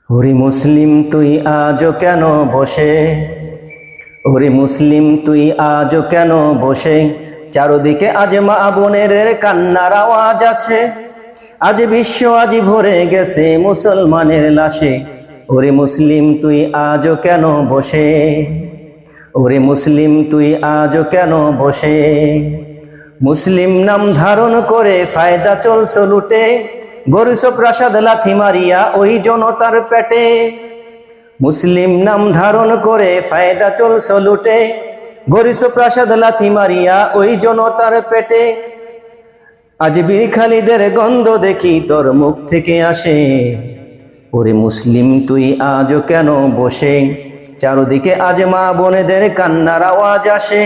ওরে মুসলিম তুই আজও কেন বসে, ওরে মুসলিম তুই আজও কেন বসে, চারদিকে আজ মা বোনের কান্নার আওয়াজ আছে, আজ বিশ্ব আজ ভরে গেছে মুসলমানের লাশে। ওরে মুসলিম তুই আজও কেন বসে, ওরে মুসলিম তুই আজও কেন বসে। মুসলিম নাম ধারণ করে ফায়দা চলছ লুটে, গড়ছ প্রাসাদ লাথি মারিয়া ওই জনতার পেটে। মুসলিম নাম ধারণ করে ফায়দা চলছ লুটে, গড়ছ প্রাসাদ লাথি মারিয়া ওই জনতার পেটে। আজ বীর খালিদের গন্ধ দেখি তোর মুখ থেকে আসে, ওরে মুসলিম তুই আজও কেন বসে, চারদিকে আজ মা বোনেদের কান্নার আওয়াজ আসে,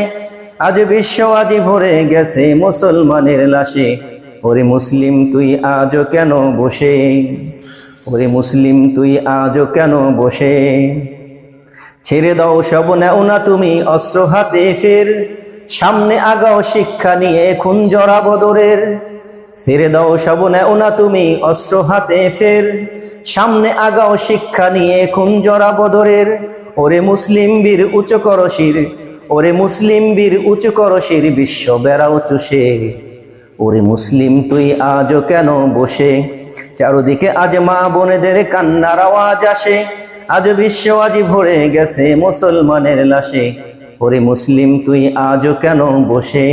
আজ বিশ্ব আজ ভরে গেছে মুসলমানের লাশে। ওরে মুসলিম তুই আজও কেন বসে, ওরে মুসলিম তুই আজও কেন বসে। ছেড়ে দাও সব নেও না তুমি অস্ত্র হাতে ফের, সামনে আগাও শিক্ষা নিয়ে খুন জরা বদরের। ছেড়ে দাও সব নেও না তুমি অস্ত্র হাতে ফের, সামনে আগাও শিক্ষা নিয়ে খুন জরা বদরের। ওরে মুসলিম বীর উঁচু কর শির, ওরে মুসলিম বীর উঁচু কর শির, বিশ্ব বেড়াও চুষে। ওরে মুসলিম তুই আজও কেন বসে, চারদিকে আজ মা বোনেদের কান্নার আওয়াজ আসে, আজ বিশ্ব আজ ভরে গেছে মুসলমানের লাশে। ওরে মুসলিম তুই আজও কেন বসে,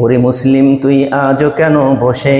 ওরে মুসলিম তুই আজও কেন বসে।